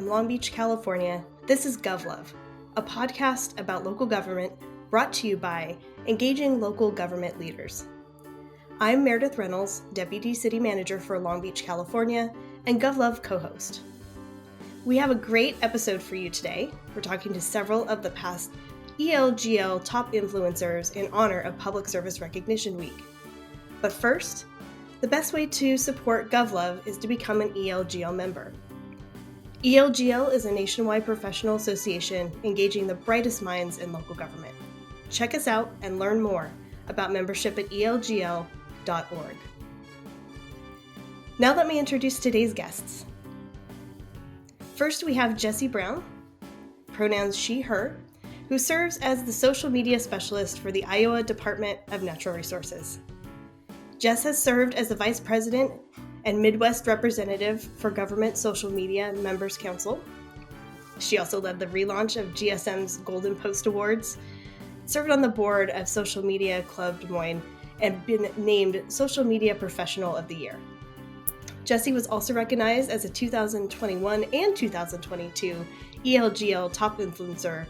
from Long Beach, California, this is GovLove, a podcast about local government brought to you by Engaging Local Government Leaders. I'm Meredith Reynolds, Deputy City Manager for Long Beach, California, and GovLove co-host. We have a great episode for you today. We're talking to several of the past ELGL top influencers in honor of Public Service Recognition Week. But first, the best way to support GovLove is to become an ELGL member. ELGL is a nationwide professional association engaging the brightest minds in local government. Check us out and learn more about membership at elgl.org. Now let me introduce today's guests. First, we have Jessie Brown, pronouns she, her, who serves as the social media specialist for the Iowa Department of Natural Resources. Jess has served as the Vice President and Midwest Representative for Government Social Media Members Council. She also led the relaunch of GSM's Golden Post Awards, served on the board of Social Media Club Des Moines, and been named Social Media Professional of the Year. Jessie was also recognized as a 2021 and 2022 ELGL Top Influencer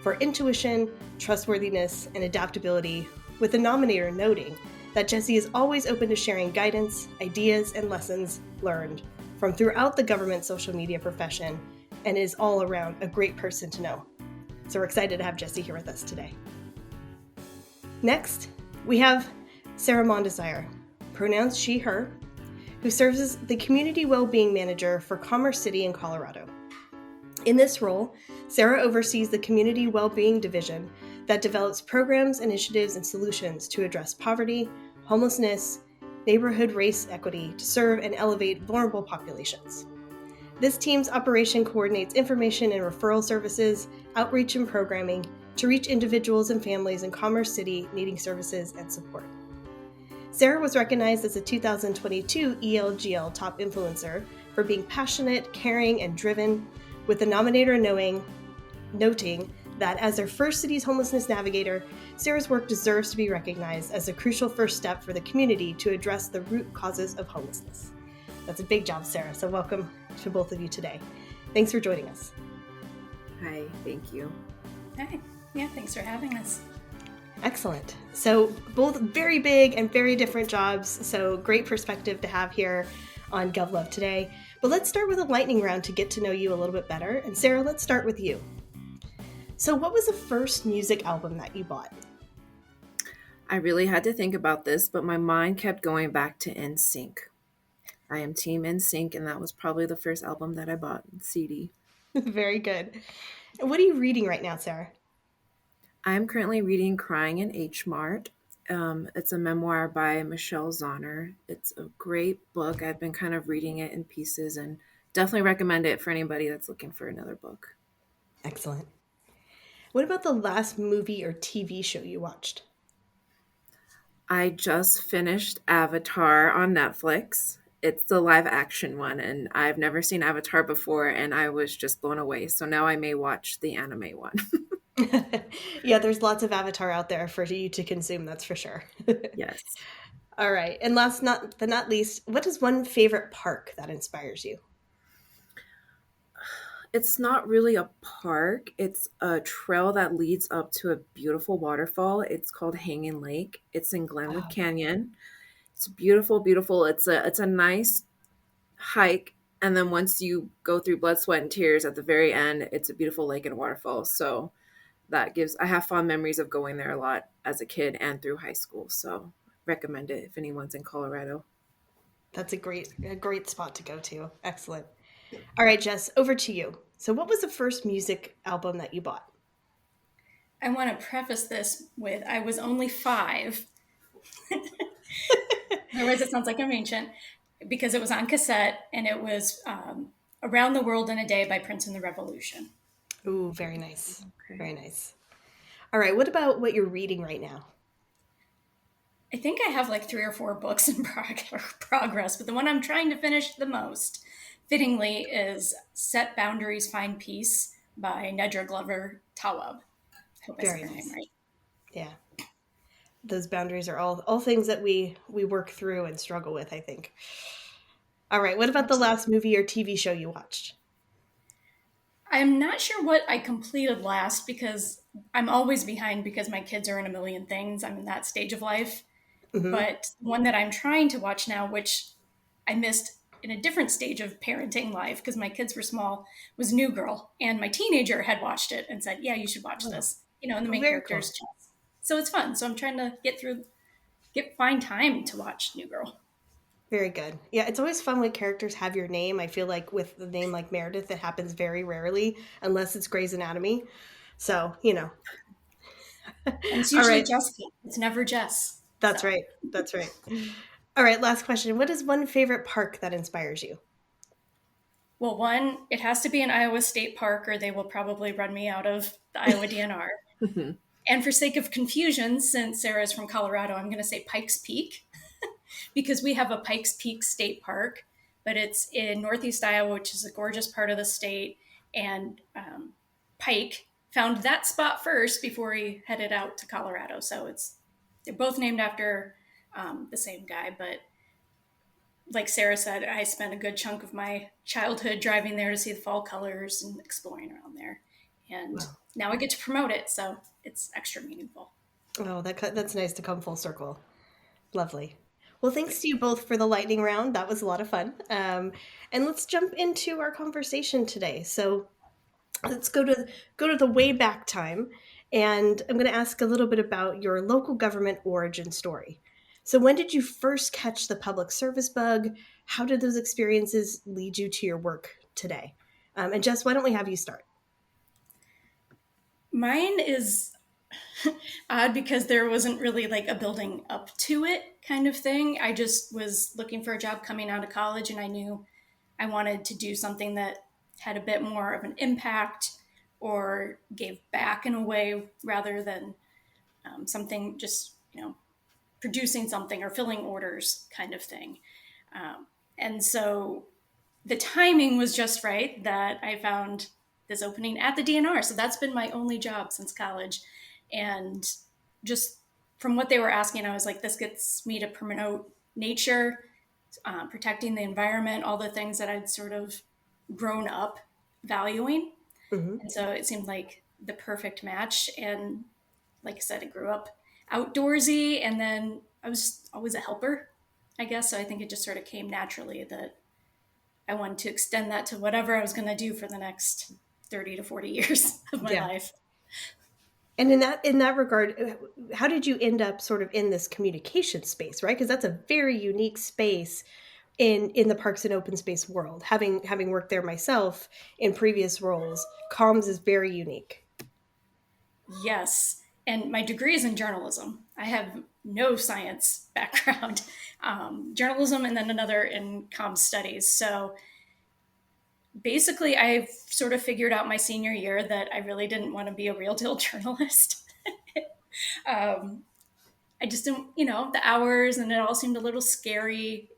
for intuition, trustworthiness, and adaptability, with the nominator noting that Jessie is always open to sharing guidance, ideas, and lessons learned from throughout the government social media profession and is all around a great person to know. So we're excited to have Jessie here with us today. Next, we have Sarah Mondesire, pronouns she, her, who serves as the Community Wellbeing Manager for Commerce City in Colorado. In this role, Sarah oversees the Community Wellbeing Division that develops programs, initiatives, and solutions to address poverty, homelessness, neighborhood race equity to serve and elevate vulnerable populations. This team's operation coordinates information and referral services, outreach and programming to reach individuals and families in Commerce City needing services and support. Sarah was recognized as a 2022 ELGL Top Influencer for being passionate, caring, and driven, with the nominator noting that as their first city's homelessness navigator, Sarah's work deserves to be recognized as a crucial first step for the community to address the root causes of homelessness. That's a big job, Sarah, so welcome to both of you today. Thanks for joining us. Hi, thank you. Hi, yeah, thanks for having us. Excellent. So both very big and very different jobs, so great perspective to have here on GovLove today. But let's start with a lightning round to get to know you a little bit better. And Sarah, let's start with you. So what was the first music album that you bought? I really had to think about this, but my mind kept going back to NSYNC. I am Team NSYNC, and that was probably the first album that I bought, CD. Very good. What are you reading right now, Sarah? I'm currently reading Crying in H Mart. It's a memoir by Michelle Zauner. It's a great book. I've been kind of reading it in pieces and definitely recommend it for anybody that's looking for another book. Excellent. What about the last movie or TV show you watched? I just finished Avatar on Netflix. It's the live action one, and I've never seen Avatar before, and I was just blown away. So now I may watch the anime one. Yeah, there's lots of Avatar out there for you to consume, that's for sure. Yes. All right. And last but not least, what is one favorite park that inspires you? It's not really a park. It's a trail that leads up to a beautiful waterfall. It's called Hanging Lake. It's in Glenwood Canyon. It's beautiful, beautiful. It's a nice hike. And then once you go through blood, sweat, and tears at the very end, it's a beautiful lake and waterfall. So I have fond memories of going there a lot as a kid and through high school. So recommend it if anyone's in Colorado. That's a great spot to go to. Excellent. All right, Jess, over to you. So what was the first music album that you bought? I want to preface this with, I was only 5. Otherwise it sounds like I'm ancient, because it was on cassette, and it was Around the World in a Day by Prince and the Revolution. Ooh, very nice. Okay. Very nice. All right, what about what you're reading right now? I think I have like 3 or 4 books in progress, but the one I'm trying to finish the most, fittingly, is Set Boundaries, Find Peace by Nedra Glover Tawwab. I hope I said her name right. Yeah. Those boundaries are all things that we work through and struggle with, I think. All right. What about the last movie or TV show you watched? I'm not sure what I completed last because I'm always behind because my kids are in a million things. I'm in that stage of life. Hmm. But one that I'm trying to watch now, which I missed in a different stage of parenting life because my kids were small, was New Girl. And my teenager had watched it and said, yeah, you should watch Oh, this. And the oh, main very character cool. is Jess. So it's fun. So I'm trying to find time to watch New Girl. Very good. Yeah, it's always fun when characters have your name. I feel like with the name like Meredith, it happens very rarely unless it's Grey's Anatomy. So, And it's All usually right. Jessica. It's never Jess. That's So, right. That's right. All right, last question. What is one favorite park that inspires you? well, one, it has to be an Iowa State Park or they will probably run me out of the Iowa DNR. And for sake of confusion, since Sarah is from Colorado, I'm going to say Pikes Peak because we have a Pikes Peak State Park, but it's in Northeast Iowa, which is a gorgeous part of the state. And Pike found that spot first before he headed out to Colorado. So they're both named after the same guy. But like Sarah said, I spent a good chunk of my childhood driving there to see the fall colors and exploring around there. And Wow. now I get to promote it. So it's extra meaningful. Oh, that's nice to come full circle. Lovely. Well, thanks to you both for the lightning round. That was a lot of fun. And let's jump into our conversation today. So let's go to the way back time, and I'm going to ask a little bit about your local government origin story. So, when did you first catch the public service bug? How did those experiences lead you to your work today? And Jess, why don't we have you start? Mine is odd because there wasn't really like a building up to it kind of thing. I just was looking for a job coming out of college and I knew I wanted to do something that had a bit more of an impact or gave back in a way rather than something just, producing something or filling orders kind of thing. And so the timing was just right that I found this opening at the DNR. So that's been my only job since college. And just from what they were asking, I was like, this gets me to promote nature, protecting the environment, all the things that I'd sort of grown up valuing. Hmm. And so it seemed like the perfect match. And like I said, I grew up outdoorsy and then I was always a helper, I guess. So I think it just sort of came naturally that I wanted to extend that to whatever I was going to do for the next 30 to 40 years of my Yeah. life. And in that regard, how did you end up sort of in this communication space, right? Because that's a very unique space in the parks and open space world. Having worked there myself in previous roles, comms is very unique. Yes. And my degree is in journalism. I have no science background, journalism, and then another in comm studies. So basically, I sort of figured out my senior year that I really didn't want to be a real deal journalist. um, I just didn't, the hours and it all seemed a little scary.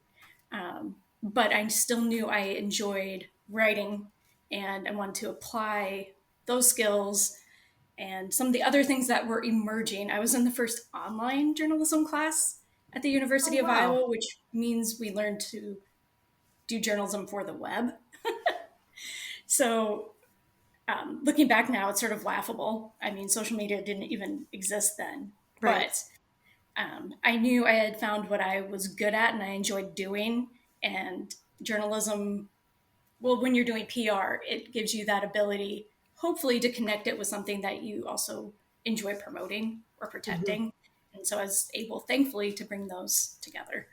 But I still knew I enjoyed writing and I wanted to apply those skills and some of the other things that were emerging. I was in the first online journalism class at the Oh, University of wow. Iowa, which means we learned to do journalism for the web. So looking back now, it's sort of laughable. I mean, social media didn't even exist then, Right. but I knew I had found what I was good at and I enjoyed doing. And journalism, well, when you're doing PR, it gives you that ability, hopefully, to connect it with something that you also enjoy promoting or Hmm. protecting. And so I was able, thankfully, to bring those together.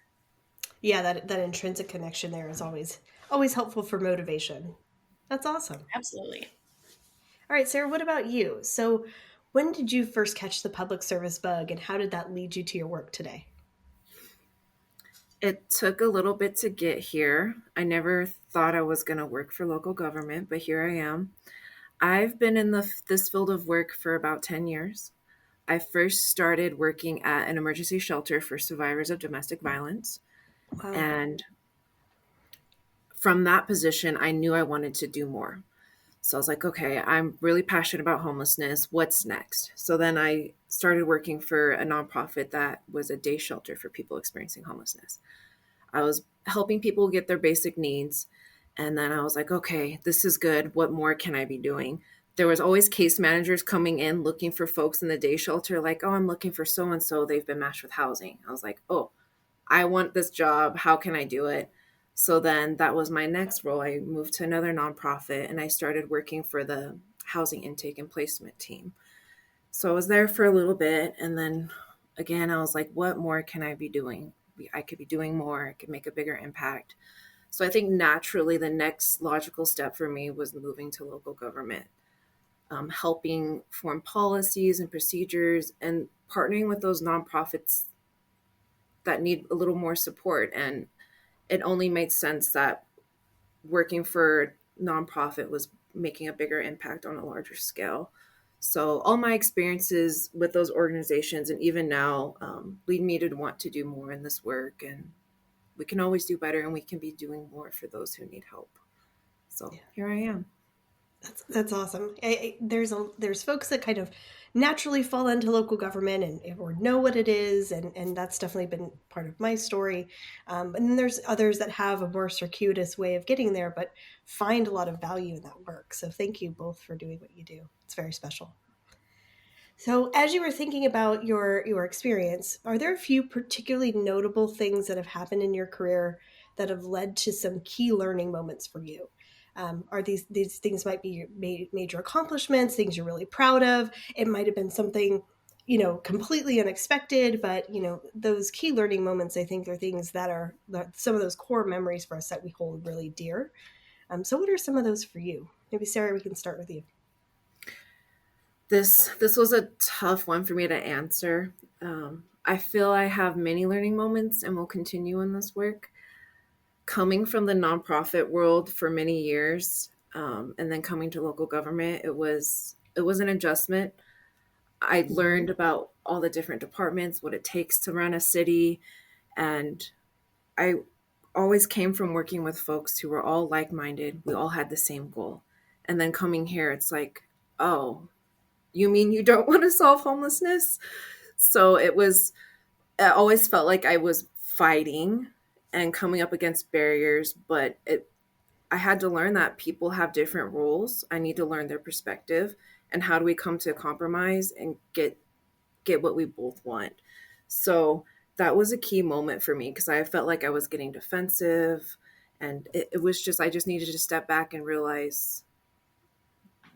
Yeah, that intrinsic connection there is always helpful for motivation. That's awesome. Absolutely. All right, Sarah, what about you? So, when did you first catch the public service bug, and how did that lead you to your work today? It took a little bit to get here. I never thought I was going to work for local government, but here I am. I've been in this field of work for about 10 years. I first started working at an emergency shelter for survivors of domestic violence. Wow. And from that position, I knew I wanted to do more. So I was like, okay, I'm really passionate about homelessness. What's next? So then I started working for a nonprofit that was a day shelter for people experiencing homelessness. I was helping people get their basic needs. And then I was like, okay, this is good. What more can I be doing? There was always case managers coming in looking for folks in the day shelter, like, oh, I'm looking for so and so. They've been matched with housing. I was like, oh, I want this job. How can I do it? So then that was my next role. I moved to another nonprofit and I started working for the housing intake and placement team. So I was there for a little bit. And then again, I was like, what more can I be doing? I could be doing more. I could make a bigger impact. So I think naturally the next logical step for me was moving to local government, helping form policies and procedures and partnering with those nonprofits that need a little more support. And it only made sense that working for nonprofit was making a bigger impact on a larger scale. So all my experiences with those organizations and even now lead me to want to do more in this work. And we can always do better and we can be doing more for those who need help. So here I am. That's awesome. There's folks that kind of naturally fall into local government and or know what it is, and that's definitely been part of my story. And then there's others that have a more circuitous way of getting there, but find a lot of value in that work. So thank you both for doing what you do. It's very special. So, as you were thinking about your experience, are there a few particularly notable things that have happened in your career that have led to some key learning moments for you? Are these things might be your major accomplishments, things you're really proud of? It might have been something, completely unexpected, but those key learning moments, I think, are things that are some of those core memories for us that we hold really dear. So, what are some of those for you? Maybe Sarah, we can start with you. This was a tough one for me to answer. I feel I have many learning moments and will continue in this work. Coming from the nonprofit world for many years, and then coming to local government, it was an adjustment. I learned about all the different departments, what it takes to run a city, and I always came from working with folks who were all like-minded. We all had the same goal. And then coming here, it's like, oh, you mean you don't want to solve homelessness? So I always felt like I was fighting and coming up against barriers, but I had to learn that people have different rules. I need to learn their perspective and how do we come to a compromise and get what we both want. So that was a key moment for me because I felt like I was getting defensive and it was just, I just needed to step back and realize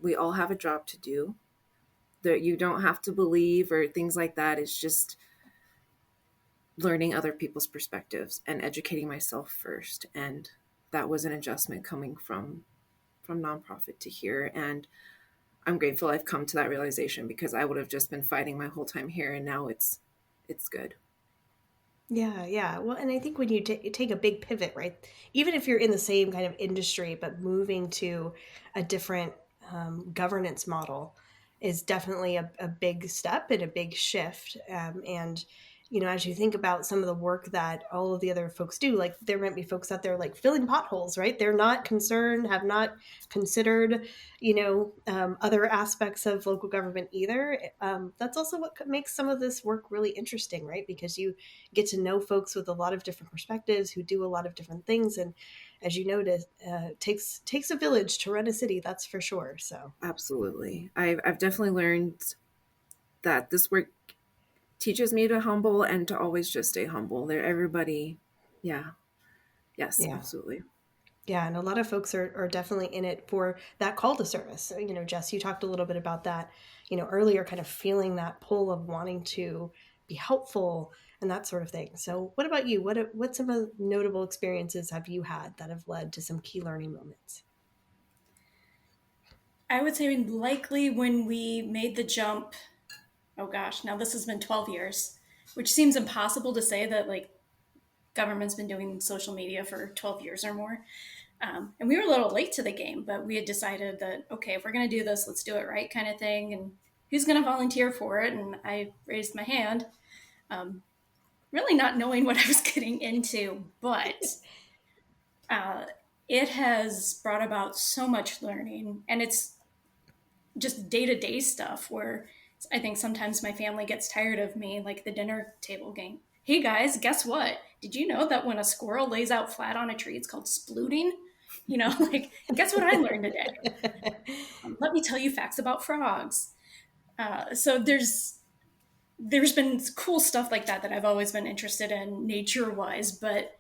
we all have a job to do, that you don't have to believe or things like that. It's just learning other people's perspectives and educating myself first. And that was an adjustment coming from nonprofit to here. And I'm grateful I've come to that realization because I would have just been fighting my whole time here. And now it's good. Yeah. Well, and I think when you take a big pivot, right? Even if you're in the same kind of industry, but moving to a different governance model is definitely a big step and a big shift. And as you think about some of the work that all of the other folks do, like there might be folks out there like filling potholes, right? They're not concerned, have not considered, other aspects of local government either. That's also what makes some of this work really interesting, right? Because you get to know folks with a lot of different perspectives who do a lot of different things. And as you noted, takes a village to run a city, that's for sure. So Absolutely. I've definitely learned that this work teaches me to humble and to always just stay humble. Everybody, yeah. Yes, yeah. absolutely. Yeah, and a lot of folks are definitely in it for that call to service. So, Jess, you talked a little bit about that, earlier, kind of feeling that pull of wanting to be helpful and that sort of thing. So what about you? What some of the notable experiences have you had that have led to some key learning moments? I would say likely when we made the jump, oh gosh, now this has been 12 years, which seems impossible to say that like government's been doing social media for 12 years or more. And we were a little late to the game, but we had decided that, okay, if we're going to do this, let's do it right kind of thing. And who's going to volunteer for it? And I raised my hand, really not knowing what I was getting into, but it has brought about so much learning. And it's just day-to-day stuff where I think sometimes my family gets tired of me, like the dinner table game. Hey guys, guess what? Did you know that when a squirrel lays out flat on a tree, it's called splooting? like, guess what I learned today? Let me tell you facts about frogs. So there's been cool stuff like that I've always been interested in nature wise, but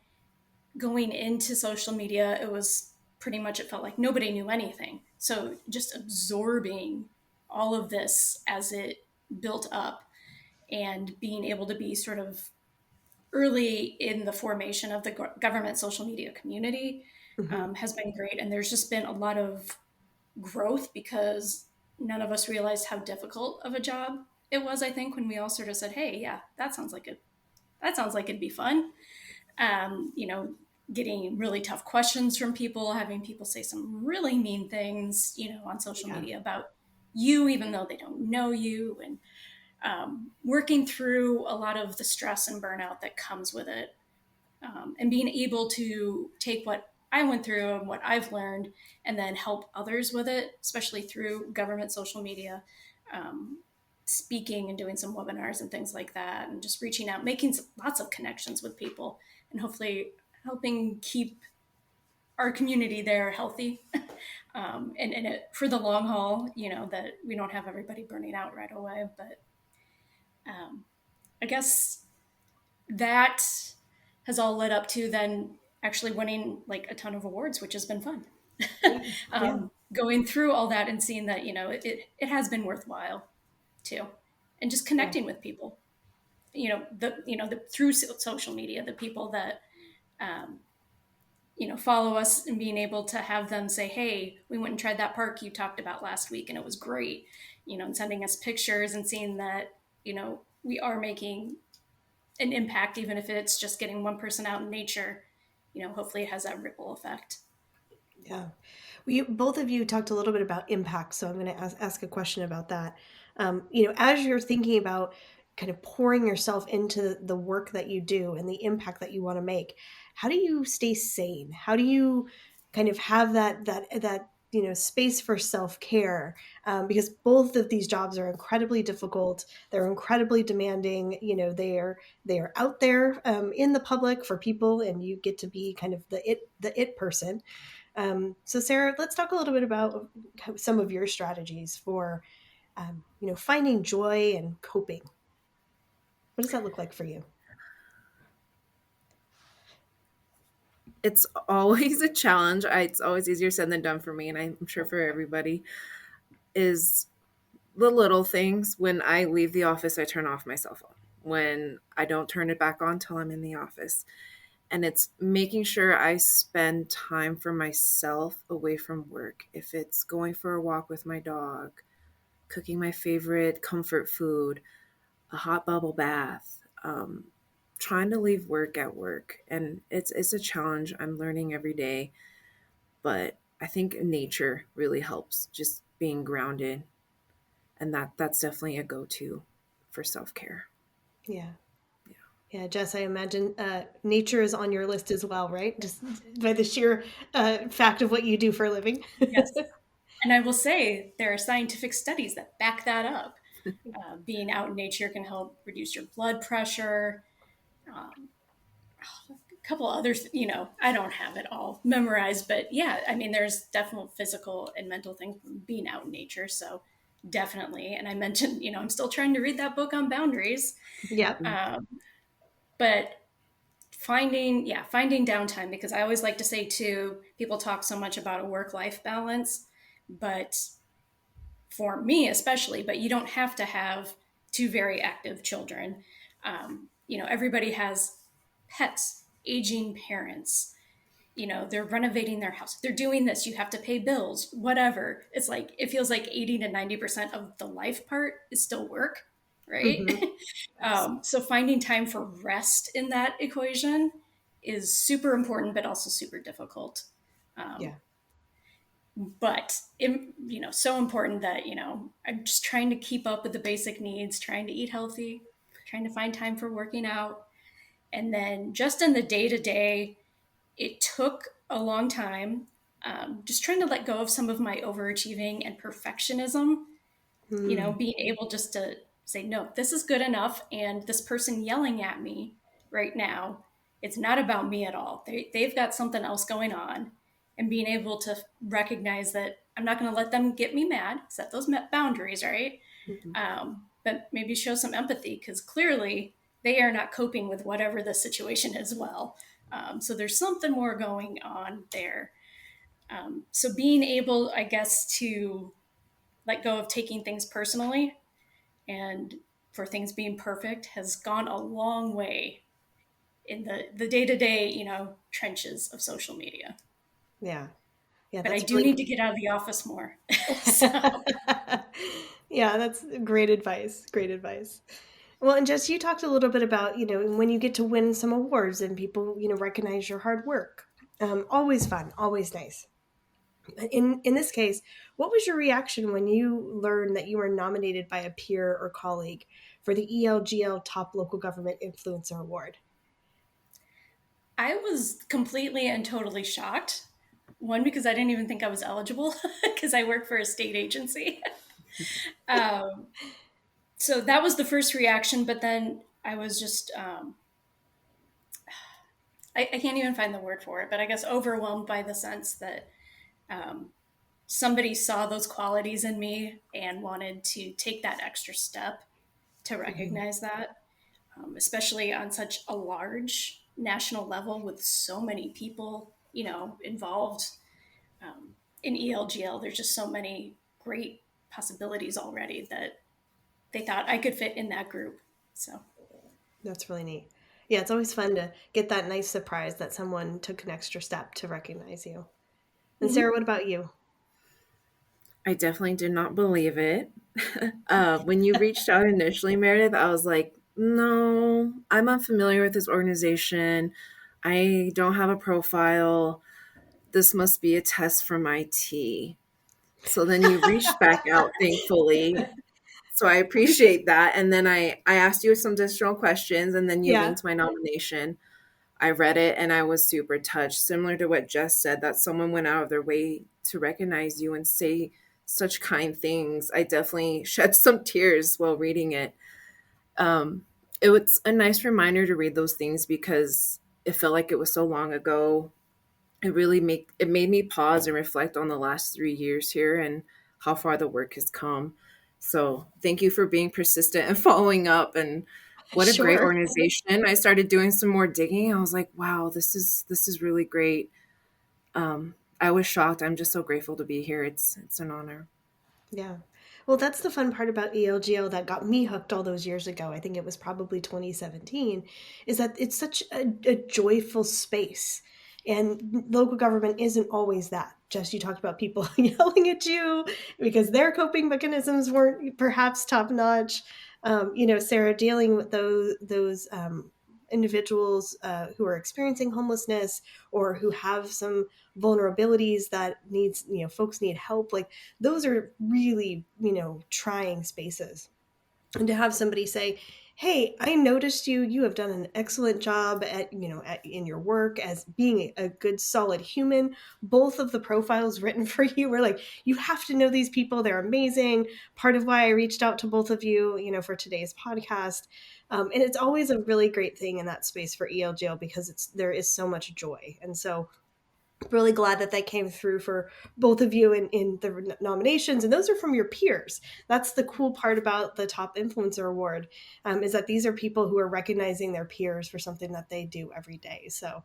going into social media, it was pretty much, it felt like nobody knew anything. So just absorbing all of this as it built up and being able to be sort of early in the formation of the government social media community has been great. And there's just been a lot of growth because none of us realized how difficult of a job it was, I think, when we all sort of said, hey, yeah, that sounds like it'd be fun. You know, getting really tough questions from people, having people say some really mean things, on social media about you, even though they don't know you, and working through a lot of the stress and burnout that comes with it, and being able to take what I went through and what I've learned and then help others with it, especially through government social media, speaking and doing some webinars and things like that, and just reaching out, making lots of connections with people, and hopefully helping keep our community there healthy. And it, for the long haul, that we don't have everybody burning out right away. But I guess that has all led up to then actually winning like a ton of awards, which has been fun. Going through all that and seeing that, it has been worthwhile too. And just connecting with people, through social media, the people that, follow us, and being able to have them say, hey, we went and tried that park you talked about last week and it was great, and sending us pictures and seeing that, we are making an impact, even if it's just getting one person out in nature, hopefully it has that ripple effect. Yeah. Both of you talked a little bit about impact, so I'm going to ask a question about that. As you're thinking about kind of pouring yourself into the work that you do and the impact that you want to make, how do you stay sane? How do you kind of have that space for self-care? Because both of these jobs are incredibly difficult. They're incredibly demanding. They are out there in the public for people, and you get to be kind of the it person. So Sarah, let's talk a little bit about some of your strategies for, finding joy and coping. What does that look like for you? It's always a challenge. It's always easier said than done for me, and I'm sure for everybody, is the little things. When I leave the office, I turn off my cell phone. When I don't turn it back on till I'm in the office. And it's making sure I spend time for myself away from work. If it's going for a walk with my dog, cooking my favorite comfort food, a hot bubble bath, trying to leave work at work. And it's a challenge I'm learning every day. But I think nature really helps, just being grounded. And that's definitely a go-to for self-care. Yeah. Yeah, Jess, I imagine nature is on your list as well, right? Just by the sheer fact of what you do for a living. Yes. And I will say there are scientific studies that back that up. Being out in nature can help reduce your blood pressure. A couple others, I don't have it all memorized, but yeah, I mean, there's definitely physical and mental things from being out in nature. So definitely. And I mentioned, I'm still trying to read that book on boundaries. Yeah. But finding downtime, because I always like to say too, people talk so much about a work-life balance, but for me especially, but you don't have to have two very active children. Everybody has pets, aging parents, they're renovating their house, they're doing this, you have to pay bills, whatever. It's like, it feels like 80 to 90% of the life part is still work, right? So finding time for rest in that equation is super important, but also super difficult. But so important that I'm just trying to keep up with the basic needs, trying to eat healthy, trying to find time for working out. And then just in the day-to-day, it took a long time, just trying to let go of some of my overachieving and perfectionism, being able just to say, no, this is good enough. And this person yelling at me right now, it's not about me at all. They've got something else going on. and being able to recognize that I'm not going to let them get me mad, set those boundaries, right? Mhm. But maybe show some empathy because clearly they are not coping with whatever the situation is well. So there's something more going on there. So being able, I guess, to let go of taking things personally and for things being perfect has gone a long way in the day-to-day, trenches of social media. Yeah. Yeah, But I that's do really need to get out of the office more. So Yeah, that's great advice. Great advice. Well, and Jess, you talked a little bit about, when you get to win some awards and people, recognize your hard work. Always fun, always nice. In this case, what was your reaction when you learned that you were nominated by a peer or colleague for the ELGL Top Local Government Influencer Award? I was completely and totally shocked. One, because I didn't even think I was eligible because I work for a state agency. um, so that was the first reaction. But then I was just, I can't even find the word for it, but I guess overwhelmed by the sense that um, somebody saw those qualities in me and wanted to take that extra step to Mhm. recognize that, especially on such a large national level with so many people, involved in ELGL. There's just so many great possibilities already that they thought I could fit in that group. So That's really neat. Yeah, it's always fun to get that nice surprise that someone took an extra step to recognize you. And Sarah, mhm. what about you? I definitely did not believe it. When you reached out initially, Meredith, I was like, no, I'm unfamiliar with this organization. I don't have a profile. This must be a test from IT. So then you reached back out, thankfully. So I appreciate that. And then I asked you some additional questions, and then you Yeah. linked my nomination. I read it and I was super touched. Similar to what Jess said, that someone went out of their way to recognize you and say such kind things. I definitely shed some tears while reading it. It was a nice reminder to read those things because it felt like it was so long ago. It made me pause and reflect on the last 3 years here and how far the work has come. So thank you for being persistent and following up, and what a great Sure. organization. I started doing some more digging. I was like, wow, this is really great. I was shocked. I'm just so grateful to be here. It's an honor. Yeah. Well, that's the fun part about ELGO that got me hooked all those years ago. I think it was probably 2017, is that it's such a joyful space. And local government isn't always that. Just you talked about people yelling at you because their coping mechanisms weren't perhaps top notch. Sarah, dealing with those individuals who are experiencing homelessness or who have some vulnerabilities that needs folks need help, like those are really trying spaces. And to have somebody say, hey, I noticed you have done an excellent job at in your work as being a good solid human. Both of the profiles written for you were like, you have to know these people, they're amazing. Part of why I reached out to both of you for today's podcast. And it's always a really great thing in that space for ELGL because there is so much joy. And so really glad that came through for both of you in the nominations, and those are from your peers. That's the cool part about the Top Influencer Award, is that these are people who are recognizing their peers for something that they do every day. So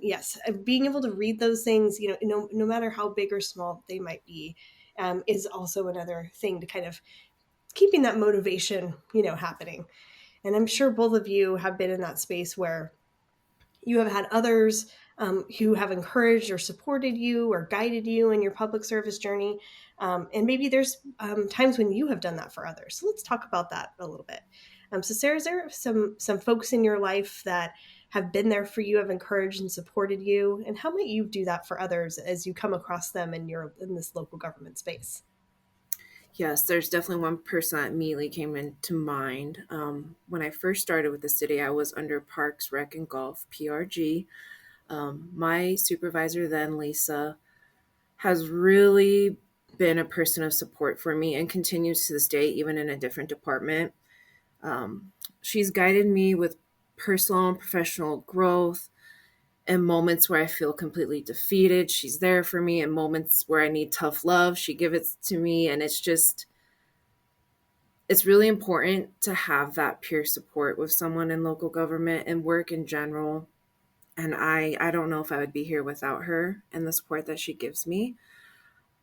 yes, being able to read those things, no matter how big or small they might be, is also another thing to kind of keeping that motivation happening. And I'm sure both of you have been in that space where you have had others who have encouraged or supported you or guided you in your public service journey. And maybe there's times when you have done that for others. So let's talk about that a little bit. So Sarah, is there some folks in your life that have been there for you, have encouraged and supported you? And how might you do that for others as you come across them in this local government space? Yes, there's definitely one person that immediately came into mind. When I first started with the city, I was under Parks, Rec, and Golf, PRG. My supervisor then, Lisa, has really been a person of support for me and continues to this day, even in a different department. She's guided me with personal and professional growth, In moments where I feel completely defeated, she's there for me. In moments where I need tough love, she gives it to me. And it's really important to have that peer support with someone in local government and work in general. And I don't know if I would be here without her and the support that she gives me.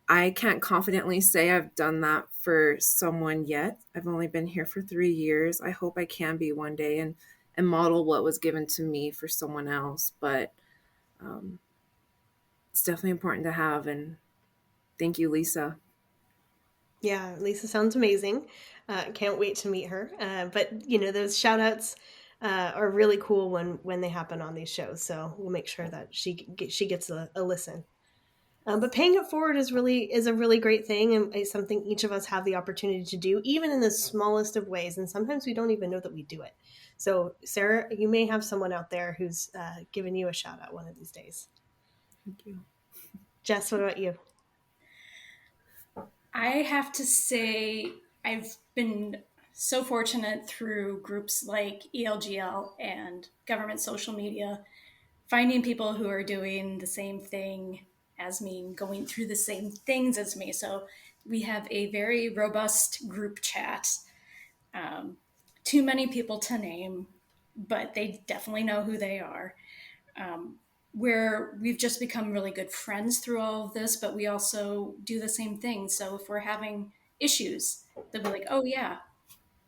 I can't confidently say I've done that for someone yet. I've only been here for 3 years. I hope I can be one day and model what was given to me for someone else. But um, it's definitely important to have. And thank you, Lisa. Yeah, Lisa sounds amazing. Can't wait to meet her. But those shout outs are really cool when they happen on these shows. So we'll make sure that she gets a listen. But paying it forward is a really great thing, and is something each of us have the opportunity to do, even in the smallest of ways. And sometimes we don't even know that we do it. So, Sarah, you may have someone out there who's giving you a shout out one of these days. Thank you. Jess, what about you? I have to say, I've been so fortunate through groups like ELGL and government social media, finding people who are doing the same thing as me, going through the same things as me. So we have a very robust group chat. Um, Too many people to name, but they definitely know who they are. Um, where we've just become really good friends through all of this, but we also do the same thing. So if we're having issues, they'll be like, oh, yeah,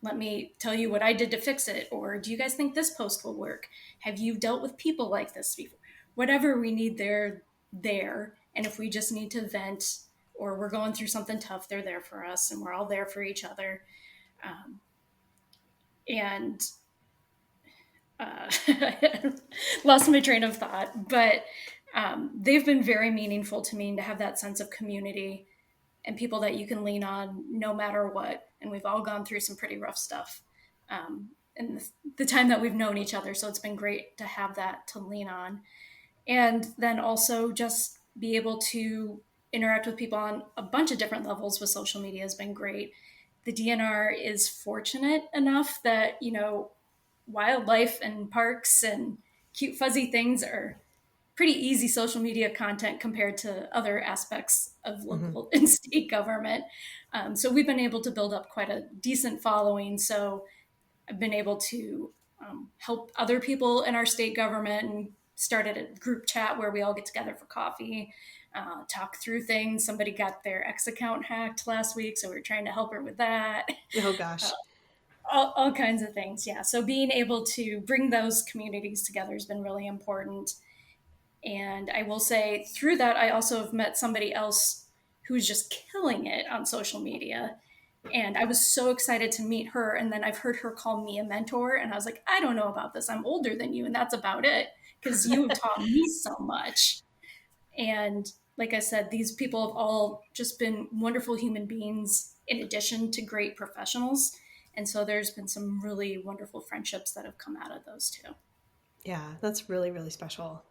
let me tell you what I did to fix it. Or do you guys think this post will work? Have you dealt with people like this before? Whatever we need, they're there. And if we just need to vent or we're going through something tough, they're there for us and we're all there for each other. Um, and uh, lost my train of thought, but they've been very meaningful to me to have that sense of community and people that you can lean on no matter what. And we've all gone through some pretty rough stuff in the time that we've known each other. So it's been great to have that to lean on. And then also just be able to interact with people on a bunch of different levels with social media has been great. The DNR is fortunate enough that, wildlife and parks and cute fuzzy things are pretty easy social media content compared to other aspects of local and state government. So we've been able to build up quite a decent following. So I've been able to help other people in our state government and started a group chat where we all get together for coffee, talk through things. Somebody got their X account hacked last week, so we are trying to help her with that. Oh gosh. All kinds of things. Yeah. So being able to bring those communities together has been really important. And I will say through that, I also have met somebody else who's just killing it on social media. And I was so excited to meet her. And then I've heard her call me a mentor. And I was like, I don't know about this. I'm older than you. And that's about it because you have taught me so much. And like I said, these people have all just been wonderful human beings in addition to great professionals. And so there's been some really wonderful friendships that have come out of those two. Yeah, that's really, really special.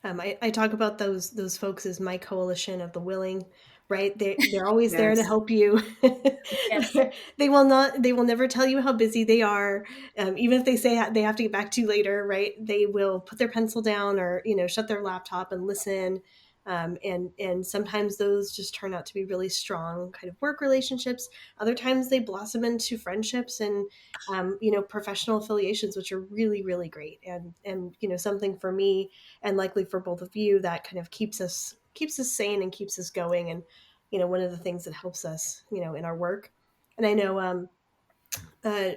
I talk about those folks as my coalition of the willing, right? They're always there to Yes. help you. Yes. They will never tell you how busy they are. Even if they say they have to get back to you later, right? They will put their pencil down or, shut their laptop and listen. And sometimes those just turn out to be really strong kind of work relationships. Other times they blossom into friendships and professional affiliations, which are really, really great. And something for me and likely for both of you that kind of keeps us sane and keeps us going. And one of the things that helps us in our work. And I know uh,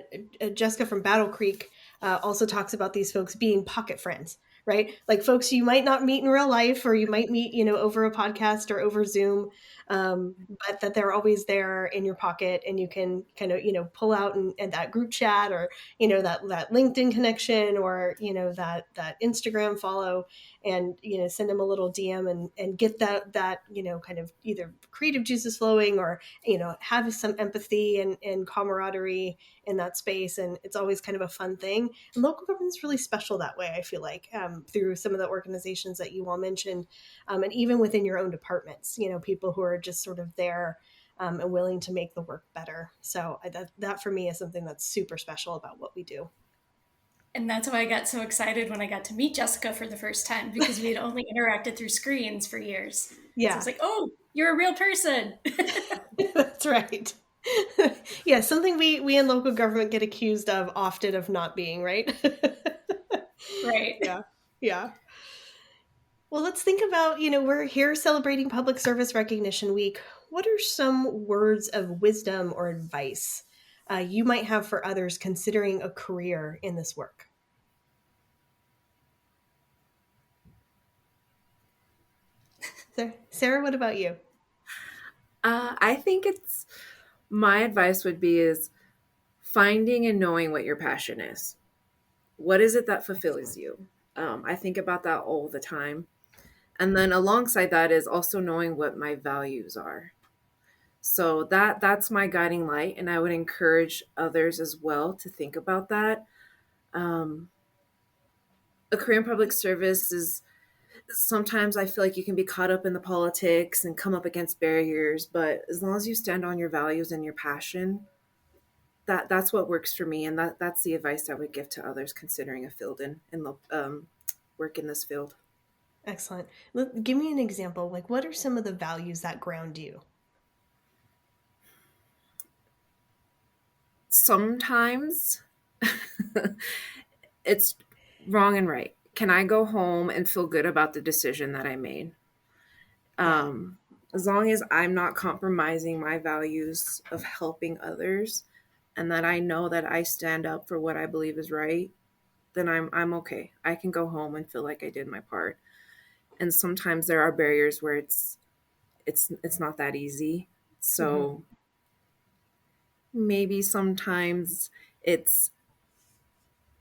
Jessica from Battle Creek also talks about these folks being pocket friends, right? Like folks you might not meet in real life, or you might meet, over a podcast or over Zoom, but that they're always there in your pocket, and you can kind of, pull out and that group chat, or that LinkedIn connection, or that Instagram follow, and send them a little DM and get that kind of either creative juices flowing, or have some empathy and camaraderie in that space. And it's always kind of a fun thing. And local government is really special that way, I feel like, through some of the organizations that you all mentioned, and even within your own departments, people who are just sort of there and willing to make the work better. So that for me is something that's super special about what we do. And that's why I got so excited when I got to meet Jessica for the first time, because we had only interacted through screens for years. So I Yeah, was like, oh, you're a real person. that's right. Yeah, something we in local government get accused of often of not being, right? Right. Yeah, yeah. Well, let's think about, we're here celebrating Public Service Recognition Week. What are some words of wisdom or advice you might have for others considering a career in this work? Sarah, what about you? I think it's my advice would be is finding and knowing what your passion is. What is it that fulfills Excellent. you? I think about that all the time. And then alongside that is also knowing what my values are. So that's my guiding light, and I would encourage others as well to think about that. Um, a career in public service is sometimes I feel like you can be caught up in the politics and come up against barriers, but as long as you stand on your values and your passion, that's what works for me, and that's the advice I would give to others considering a field in work in this field. Excellent. Give me an example. Like, what are some of the values that ground you? Sometimes it's wrong and right. Can I go home and feel good about the decision that I made? Yeah. Um, as long as I'm not compromising my values of helping others, and that I know that I stand up for what I believe is right, then I'm okay. I can go home and feel like I did my part. And sometimes there are barriers where it's not that easy. Hmm. So maybe sometimes it's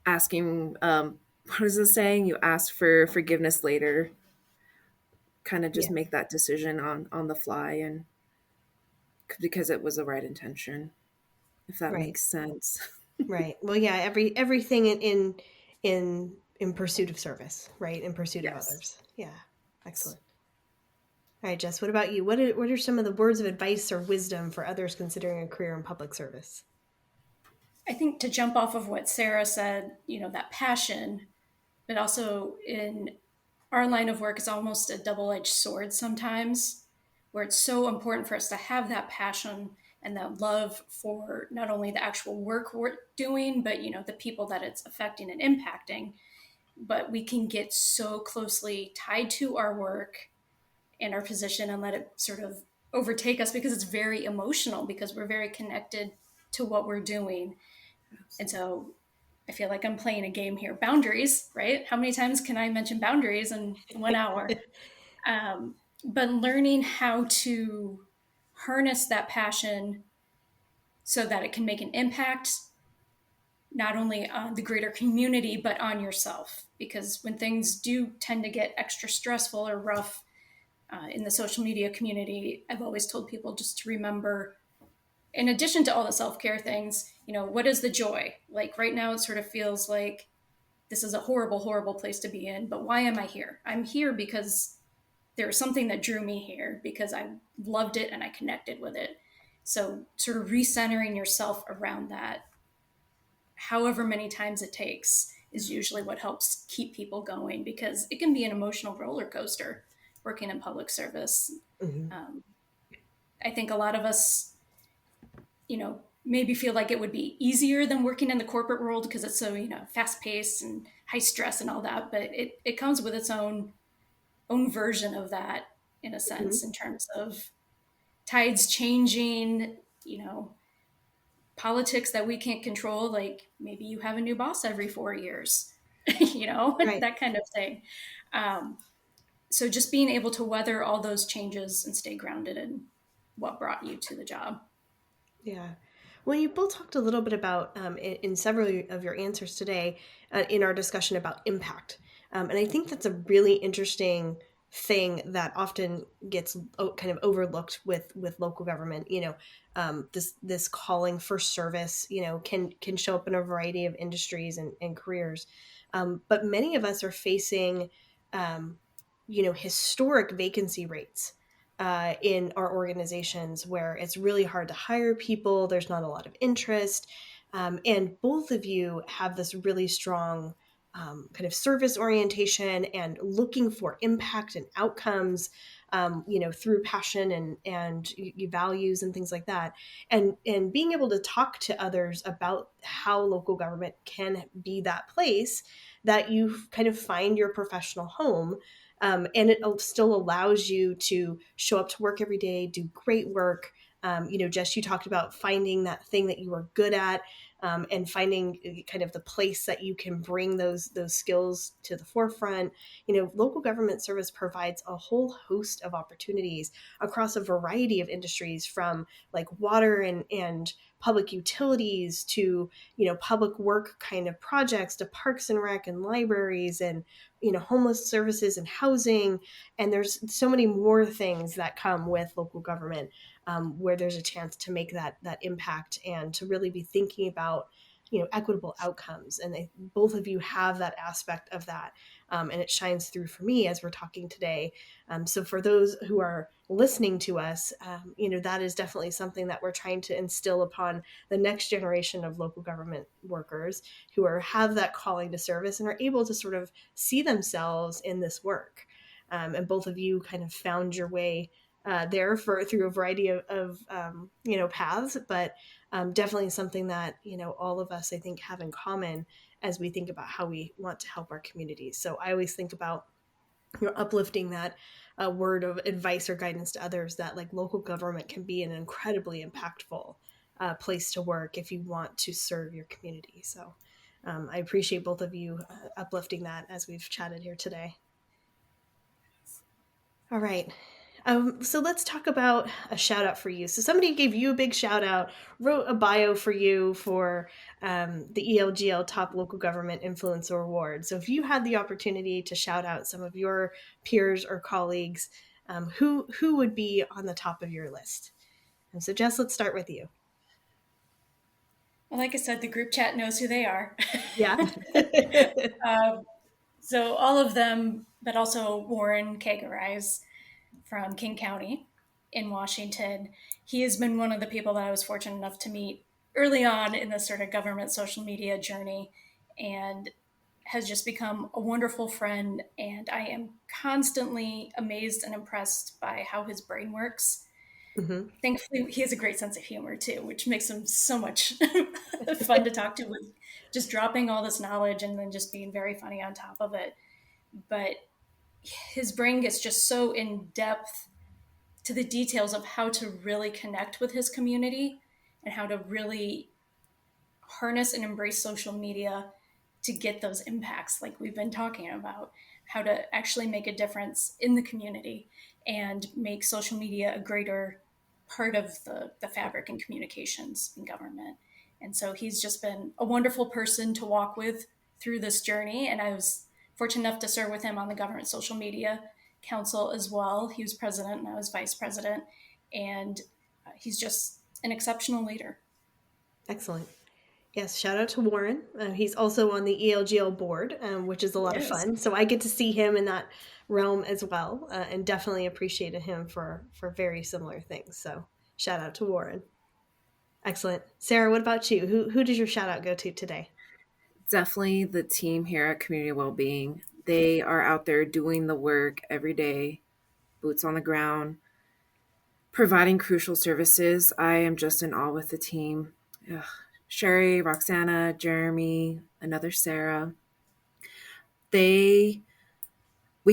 asking what is it saying? You ask for forgiveness later. Kind of just Yeah. make that decision on the fly, and because it was the right intention, if that Right. makes sense. Right. Well, yeah. Everything in pursuit of service, right? In pursuit of Yes. others. Yeah. Excellent. All right, Jess. What about you? What are some of the words of advice or wisdom for others considering a career in public service? I think to jump off of what Sarah said, that passion, but also in our line of work is almost a double-edged sword sometimes, where it's so important for us to have that passion and that love for not only the actual work we're doing, but the people that it's affecting and impacting. But we can get so closely tied to our work and our position and let it sort of overtake us, because it's very emotional, because we're very connected to what we're doing. And so I feel like I'm playing a game here. Boundaries, right? How many times can I mention boundaries in 1 hour? But learning how to harness that passion so that it can make an impact, not only on the greater community, but on yourself. Because when things do tend to get extra stressful or rough in the social media community, I've always told people just to remember, in addition to all the self-care things, what is the joy? Like right now, it sort of feels like this is a horrible, horrible place to be in, but why am I here? I'm here because there was something that drew me here, because I loved it and I connected with it. So sort of recentering yourself around that, however many times it takes, is usually what helps keep people going, because it can be an emotional roller coaster working in public service. Hmm. Um, I think a lot of us, maybe feel like it would be easier than working in the corporate world because it's so, fast paced and high stress and all that. But it comes with its own version of that, in a Hmm. sense, in terms of tides changing, you know, politics that we can't control. Like maybe you have a new boss every 4 years, Right. that kind of thing. Um, so just being able to weather all those changes and stay grounded in what brought you to the job. Yeah. Well, you both talked a little bit about in several of your answers today in our discussion about impact, and I think that's a really interesting thing that often gets kind of overlooked with local government. This calling for service, can show up in a variety of industries and careers, but many of us are facing, historic vacancy rates in our organizations where it's really hard to hire people. There's not a lot of interest. And both of you have this really strong kind of service orientation and looking for impact and outcomes, through passion and values and things like that. And being able to talk to others about how local government can be that place that you kind of find your professional home. And it still allows you to show up to work every day, do great work. Jess, you talked about finding that thing that you are good at, and finding kind of the place that you can bring those skills to the forefront. Local government service provides a whole host of opportunities across a variety of industries, from like water and public utilities to public work kind of projects, to parks and rec and libraries, and homeless services and housing. And there's so many more things that come with local government, where there's a chance to make that impact and to really be thinking about equitable outcomes. And both of you have that aspect of that, and it shines through for me as we're talking today. So for those who are listening to us, that is definitely something that we're trying to instill upon the next generation of local government workers who have that calling to service and are able to sort of see themselves in this work. And both of you kind of found your way there through a variety of paths, but definitely something that all of us, I think, have in common as we think about how we want to help our communities. So I always think about uplifting that word of advice or guidance to others, that like local government can be an incredibly impactful place to work if you want to serve your community. So I appreciate both of you uplifting that as we've chatted here today. All right. So let's talk about a shout out for you. So somebody gave you a big shout out, wrote a bio for you for the ELGL Top Local Government Influencer Award. So if you had the opportunity to shout out some of your peers or colleagues, who would be on the top of your list? And so Jess, let's start with you. Well, like I said, the group chat knows who they are. Yeah. So all of them, but also Warren Kagerais from King County in Washington. He has been one of the people that I was fortunate enough to meet early on in this sort of government social media journey, and has just become a wonderful friend. And I am constantly amazed and impressed by how his brain works. Mm-hmm. Thankfully, he has a great sense of humor too, which makes him so much fun to talk to, with just dropping all this knowledge and then just being very funny on top of it. But his brain gets just so in depth to the details of how to really connect with his community and how to really harness and embrace social media to get those impacts like we've been talking about, how to actually make a difference in the community and make social media a greater part of the fabric and communications in government. And so he's just been a wonderful person to walk with through this journey. And I was fortunate enough to serve with him on the Government Social Media Council as well. He was president and I was vice president. And he's just an exceptional leader. Excellent. Yes, shout out to Warren. He's also on the ELGL board, which is a lot of fun. So I get to see him in that realm as well, and definitely appreciated him for very similar things. So shout out to Warren. Excellent. Sarah, what about you? Who does your shout out go to today? Definitely the team here at Community Wellbeing. They are out there doing the work every day, boots on the ground, providing crucial services. I am just in awe with the team. Ugh. Sherry, Roxana, Jeremy, another Sarah. We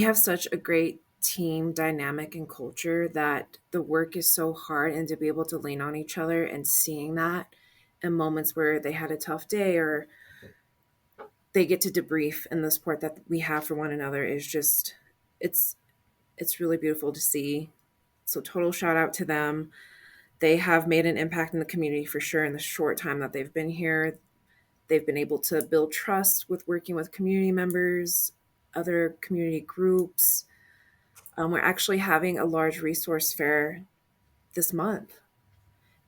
have such a great team dynamic and culture that the work is so hard, and to be able to lean on each other and seeing that in moments where they had a tough day or they get to debrief, and the support that we have for one another is just, it's really beautiful to see. So total shout out to them. They have made an impact in the community for sure in the short time that they've been here. They've been able to build trust with working with community members, other community groups. We're actually having a large resource fair this month.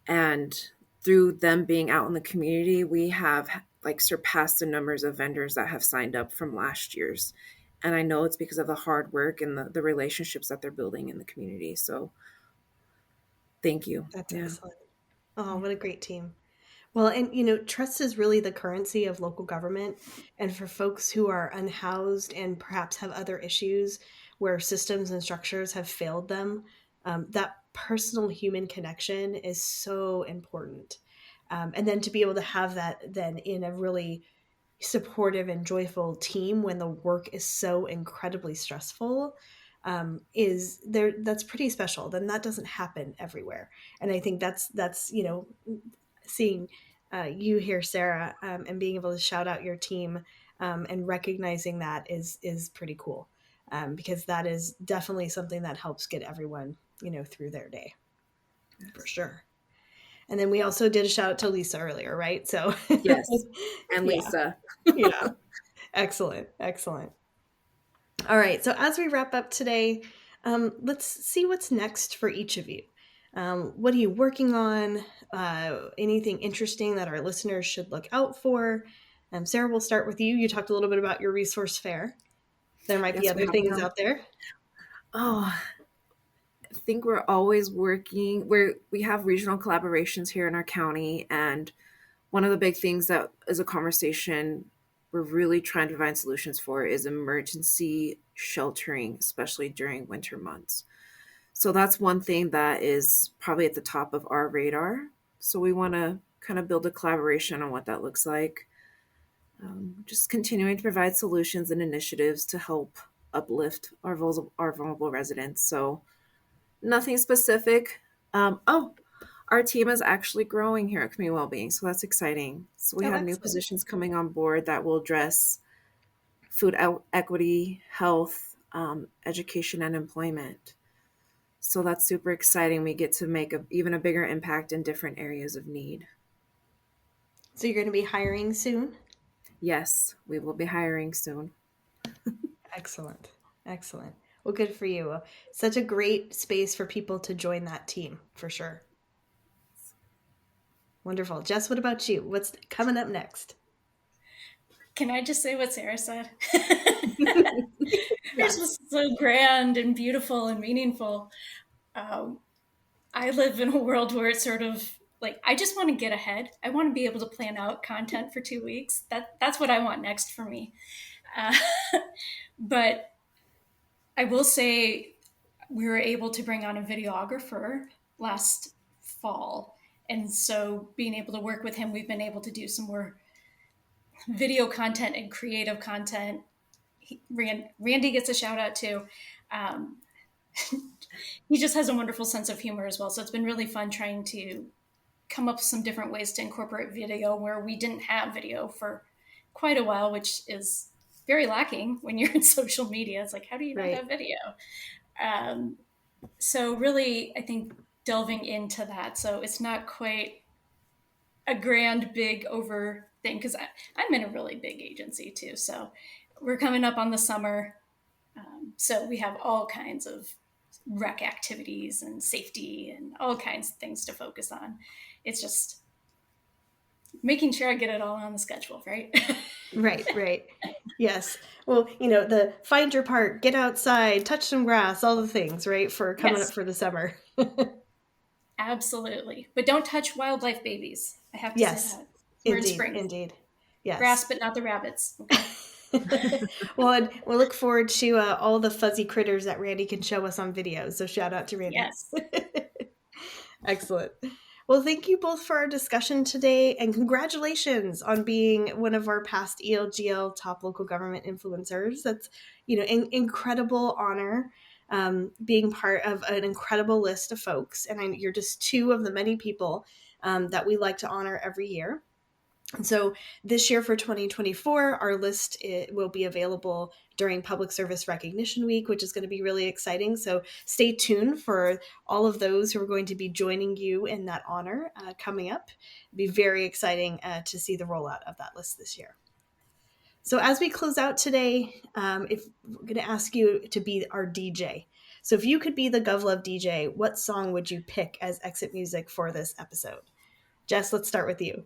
And through them being out in the community, we have like surpassed the numbers of vendors that have signed up from last year's. And I know it's because of the hard work and the relationships that they're building in the community. So thank you. That's excellent. Oh, what a great team. Well, and trust is really the currency of local government. And for folks who are unhoused and perhaps have other issues where systems and structures have failed them, that personal human connection is so important. And then to be able to have that then in a really supportive and joyful team when the work is so incredibly stressful, is there, that's pretty special. Then that doesn't happen everywhere. And I think that's seeing you here, Sarah, and being able to shout out your team, and recognizing that is pretty cool, because that is definitely something that helps get everyone through their day, for sure. And then we also did a shout out to Lisa earlier, right? So Yes, and yeah, Lisa. yeah, excellent, excellent. All right, so as we wrap up today, let's see what's next for each of you. What are you working on? Anything interesting that our listeners should look out for? Sarah, we'll start with you. You talked a little bit about your resource fair. There might be Yes, other things out there. Oh, I think we're always working. We have regional collaborations here in our county, and one of the big things that is a conversation we're really trying to find solutions for is emergency sheltering, especially during winter months. So that's one thing that is probably at the top of our radar. So we want to kind of build a collaboration on what that looks like. Just continuing to provide solutions and initiatives to help uplift our vulnerable residents. So nothing specific. Our team is actually growing here at Community Wellbeing, so that's exciting. So we have new Excellent. positions coming on board that will address food equity, health, education, and employment. So that's super exciting. We get to make even a bigger impact in different areas of need. So you're going to be hiring soon? Yes, we will be hiring soon. Excellent. Excellent. Well, good for you. Such a great space for people to join that team, for sure. Wonderful. Jess, what about you? What's coming up next? Can I just say what Sarah said? Yours was so grand and beautiful and meaningful. I live in a world where it's sort of like, I just want to get ahead. I want to be able to plan out content for 2 weeks. That's what I want next for me. But I will say we were able to bring on a videographer last fall. And so being able to work with him, we've been able to do some more video content and creative content. Randy gets a shout out too. He just has a wonderful sense of humor as well. So it's been really fun trying to come up with some different ways to incorporate video where we didn't have video for quite a while, which is very lacking when you're in social media. It's like, how do you not have video? So really, I think delving into that. So it's not quite a grand, big over thing, because I'm in a really big agency too. So we're coming up on the summer. So we have all kinds of rec activities and safety and all kinds of things to focus on. It's just making sure I get it all on the schedule, right? Right. Yes. Well, the find your part, get outside, touch some grass, all the things, right? For coming up for the summer. Absolutely. But don't touch wildlife babies. I have to say that. We're in spring. Indeed. Yes. Grass, but not the rabbits. Okay. Well, and we'll look forward to all the fuzzy critters that Randy can show us on videos. So shout out to Randy. Yes. Excellent. Well, thank you both for our discussion today, and congratulations on being one of our past ELGL top local government influencers. That's, an incredible honor, being part of an incredible list of folks. And you're just two of the many people that we like to honor every year. And so this year for 2024, our list will be available during Public Service Recognition Week, which is going to be really exciting. So stay tuned for all of those who are going to be joining you in that honor coming up. It'll be very exciting to see the rollout of that list this year. So as we close out today, if we're going to ask you to be our DJ. So if you could be the GovLove DJ, what song would you pick as exit music for this episode? Jess, let's start with you.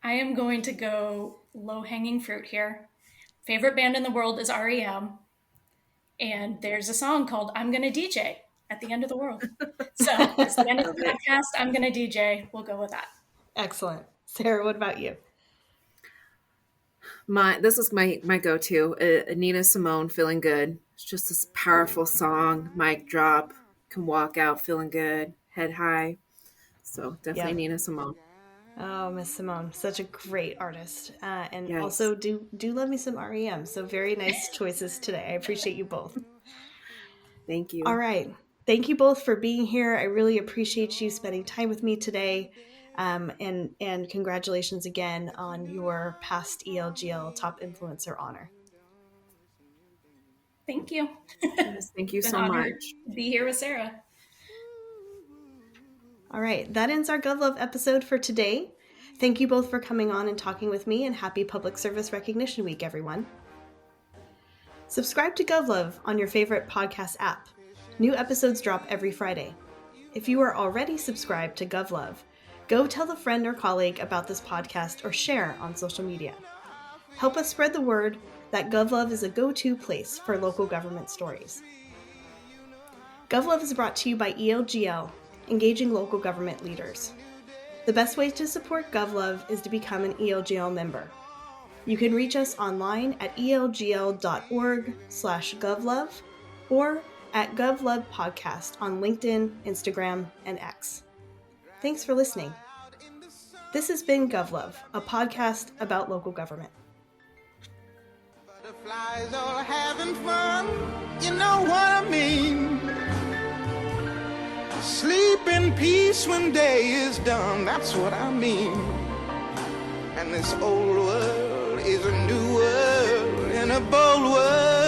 I am going to go low-hanging fruit here. Favorite band in the world is REM. And there's a song called I'm Gonna DJ at the end of the world. So it's the end of the podcast. I'm Gonna DJ. We'll go with that. Excellent. Sarah, what about you? This is my go-to. Nina Simone, Feeling Good. It's just this powerful song. Mic drop. Can walk out feeling good, head high. So definitely Yep. Nina Simone. Oh, Miss Simone, such a great artist. And Yes. also do love me some REM. So very nice choices today. I appreciate you both. Thank you. All right. Thank you both for being here. I really appreciate you spending time with me today. And congratulations again on your past ELGL Top Influencer honor. Thank you. Yes, thank you Been so honored much. to be here with Sarah. All right. That ends our GovLove episode for today. Thank you both for coming on and talking with me, and happy Public Service Recognition Week, everyone. Subscribe to GovLove on your favorite podcast app. New episodes drop every Friday. If you are already subscribed to GovLove, go tell a friend or colleague about this podcast or share on social media. Help us spread the word that GovLove is a go-to place for local government stories. GovLove is brought to you by ELGL, engaging local government leaders. The best way to support GovLove is to become an ELGL member. You can reach us online at elgl.org/govlove or at GovLove Podcast on LinkedIn, Instagram, and X. Thanks for listening. This has been GovLove, a podcast about local government. Butterflies all having fun, you know what I mean. Sleep in peace when day is done, that's what I mean. And this old world is a new world in a bold world.